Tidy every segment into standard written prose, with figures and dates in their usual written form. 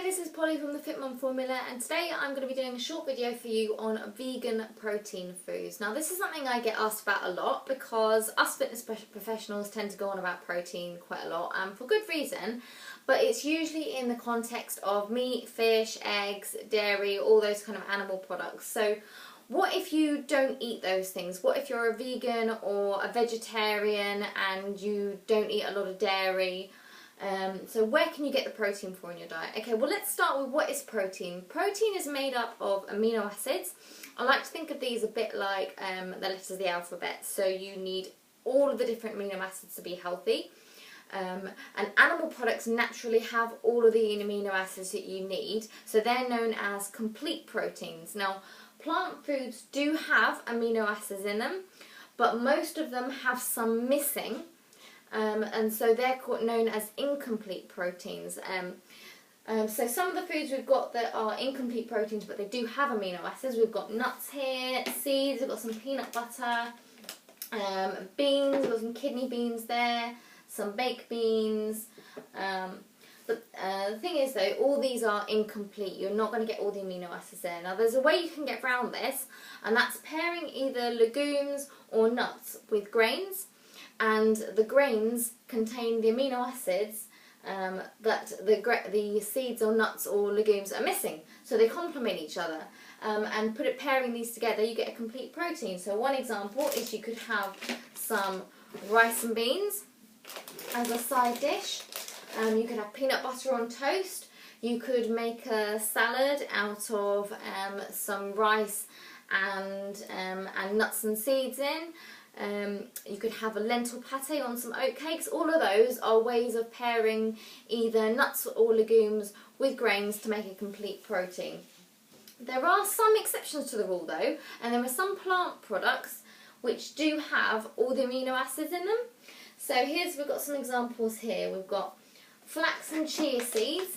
this is Polly from the Fit Mum Formula, and today I'm going to be doing a short video for you on vegan protein foods. Now this is something I get asked about a lot because us fitness professionals tend to go on about protein quite a lot, and for good reason, but it's usually in the context of meat, fish, eggs, dairy, all those kind of animal products. So what if you don't eat those things? What if you're a vegan or a vegetarian and you don't eat a lot of dairy? So where can you get the protein for in your diet? Okay, well let's start with what is protein. Protein is made up of amino acids. I like to think of these a bit like the letters of the alphabet. So you need all of the different amino acids to be healthy. And animal products naturally have all of the amino acids that you need. So they're known as complete proteins. Now, plant foods do have amino acids in them, but most of them have some missing. And so they're known as incomplete proteins. So some of the foods we've got that are incomplete proteins, but they do have amino acids. We've got nuts here, seeds, we've got some peanut butter, beans, we've got some kidney beans there, some baked beans. But the thing is though, all these are incomplete. You're not going to get all the amino acids there. Now there's a way you can get around this, and that's pairing either legumes or nuts with grains. And the grains contain the amino acids that the seeds or nuts or legumes are missing. So they complement each other. And pairing these together, you get a complete protein. So one example is you could have some rice and beans as a side dish. You could have peanut butter on toast. You could make a salad out of some rice and nuts and seeds in. You could have a lentil pate on some oat cakes. All of those are ways of pairing either nuts or legumes with grains to make a complete protein. There are some exceptions to the rule though, and there are some plant products which do have all the amino acids in them. So we've got some examples here. We've got flax and chia seeds.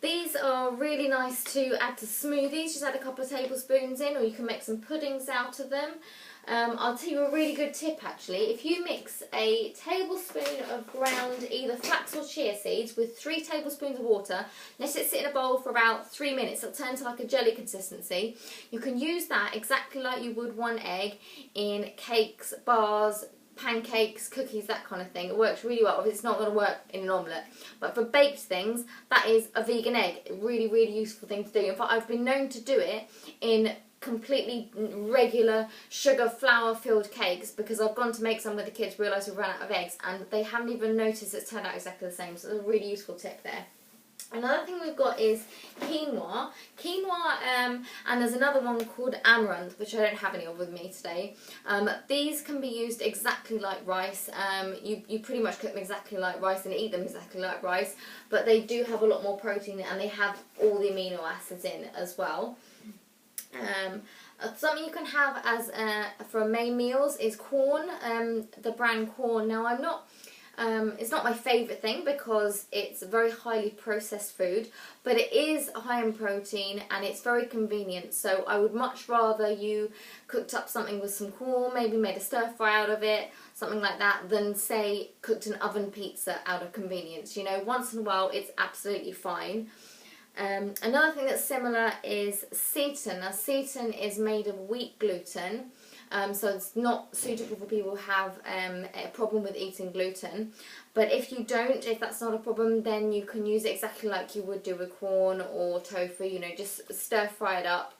These are really nice to add to smoothies. Just add a couple of tablespoons in, or you can make some puddings out of them. I'll tell you a really good tip actually. If you mix a tablespoon of ground either flax or chia seeds with 3 tablespoons of water, let it sit in a bowl for about 3 minutes, it'll turn to like a jelly consistency. You can use that exactly like you would one egg in cakes, bars, pancakes, cookies, that kind of thing. It works really well. It's not going to work in an omelette, but for baked things, that is a vegan egg. A really, really useful thing to do. In fact, I've been known to do it in completely regular sugar flour filled cakes because I've gone to make some with the kids, realised we've run out of eggs, and they haven't even noticed it's turned out exactly the same. So it's a really useful tip there. Another thing we've got is quinoa. And there's another one called amaranth, which I don't have any of with me today. These can be used exactly like rice. You pretty much cook them exactly like rice and eat them exactly like rice, but they do have a lot more protein and they have all the amino acids in as well. Something you can have as for main meals is corn, the brand corn. Now it's not my favourite thing because it's a very highly processed food, but it is high in protein and it's very convenient. So I would much rather you cooked up something with some corn, maybe made a stir fry out of it, something like that, than say cooked an oven pizza out of convenience. You know, once in a while it's absolutely fine. Another thing that's similar is seitan. Now seitan is made of wheat gluten, so it's not suitable for people who have a problem with eating gluten. But if you don't, if that's not a problem, then you can use it exactly like you would do with corn or tofu. You know, just stir fry it up,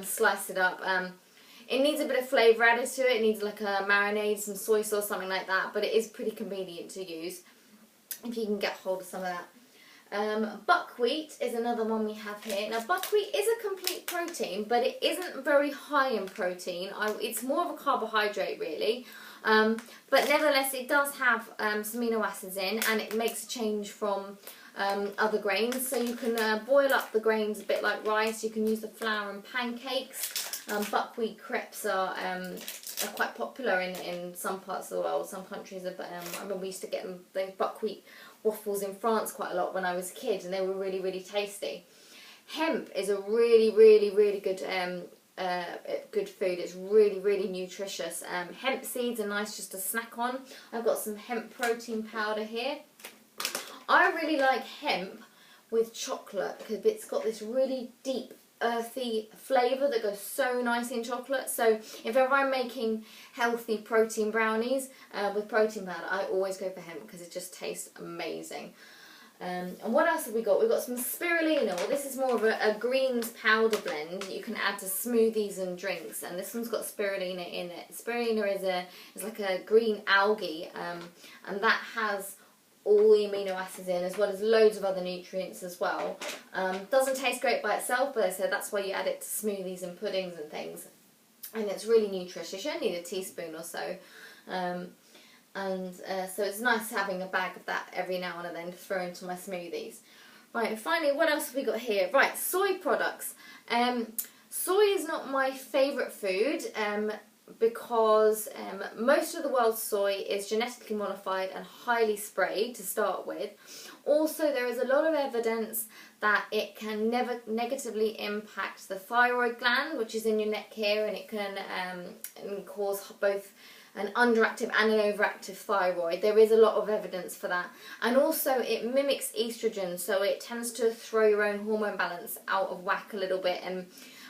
slice it up. It needs a bit of flavour added to it. It needs like a marinade, some soy sauce, something like that. But it is pretty convenient to use if you can get hold of some of that. Buckwheat is another one we have here. Now buckwheat is a complete protein, but it isn't very high in protein. It's more of a carbohydrate really, but nevertheless it does have some amino acids in, and it makes a change from other grains. So you can boil up the grains a bit like rice. You can use the flour in pancakes. Buckwheat crepes are quite popular in some parts of the world, some countries. I remember we used to get those buckwheat waffles in France quite a lot when I was a kid, and they were really, really tasty. Hemp is a really, really, really good good food. It's really, really nutritious. Hemp seeds are nice just to snack on. I've got some hemp protein powder here. I really like hemp with chocolate because it's got this really deep earthy flavour that goes so nicely in chocolate. So if ever I'm making healthy protein brownies with protein powder, I always go for him because it just tastes amazing. And what else have we got? We've got some spirulina. Well, this is more of a greens powder blend you can add to smoothies and drinks, and this one's got spirulina in it. Spirulina is like a green algae, and that has all the amino acids in, as well as loads of other nutrients as well. Doesn't taste great by itself, but I said that's why you add it to smoothies and puddings and things, and it's really nutritious. You only need a teaspoon or so. So it's nice having a bag of that every now and then to throw into my smoothies. Right, and finally, what else have we got here? Right, soy products. Soy is not my favourite food because most of the world's soy is genetically modified and highly sprayed to start with. Also, there is a lot of evidence that it can negatively impact the thyroid gland, which is in your neck here, and it can cause both an underactive and an overactive thyroid. There is a lot of evidence for that. And also it mimics estrogen, so it tends to throw your own hormone balance out of whack a little bit, and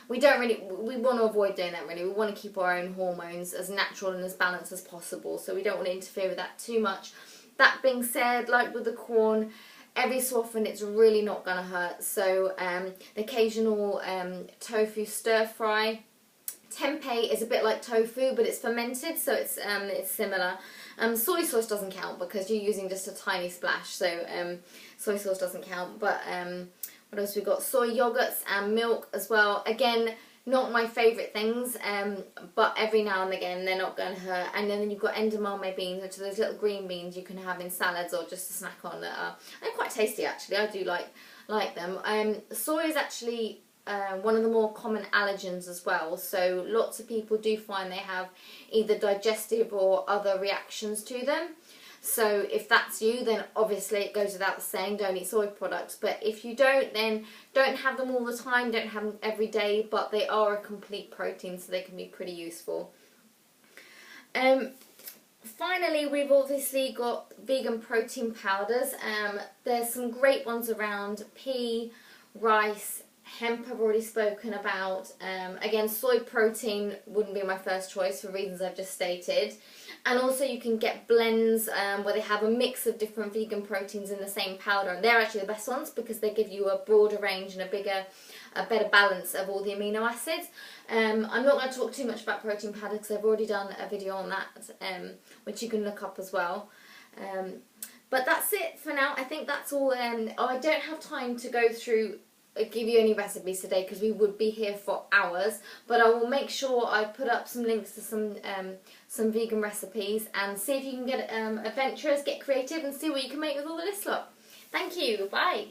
we want to avoid doing that really. We want to keep our own hormones as natural and as balanced as possible, so we don't want to interfere with that too much. That being said, like with the corn, every so often it's really not going to hurt. So the occasional tofu stir fry. Tempeh is a bit like tofu, but it's fermented, so it's similar. Soy sauce doesn't count because you're using just a tiny splash, so soy sauce doesn't count. But what else we got? Soy yogurts and milk as well. Again, not my favourite things, but every now and again they're not going to hurt. And then you've got edamame beans, which are those little green beans you can have in salads or just a snack on. They're quite tasty actually. I do like them. Soy is actually one of the more common allergens as well, so lots of people do find they have either digestive or other reactions to them. So if that's you, then obviously it goes without saying, don't eat soy products. But if you don't, then don't have them all the time, don't have them every day, but they are a complete protein, so they can be pretty useful. Finally, we've obviously got vegan protein powders. There's some great ones around: pea, rice, hemp I've already spoken about. Again, soy protein wouldn't be my first choice for reasons I've just stated. And also you can get blends where they have a mix of different vegan proteins in the same powder, and they're actually the best ones because they give you a broader range and a better balance of all the amino acids. I'm not going to talk too much about protein powder because I've already done a video on that, which you can look up as well. But that's it for now. I think that's all. I don't have time to go through give you any recipes today because we would be here for hours, but I will make sure I put up some links to some vegan recipes, and see if you can get adventurous, get creative, and see what you can make with all of this lot. Thank you, bye.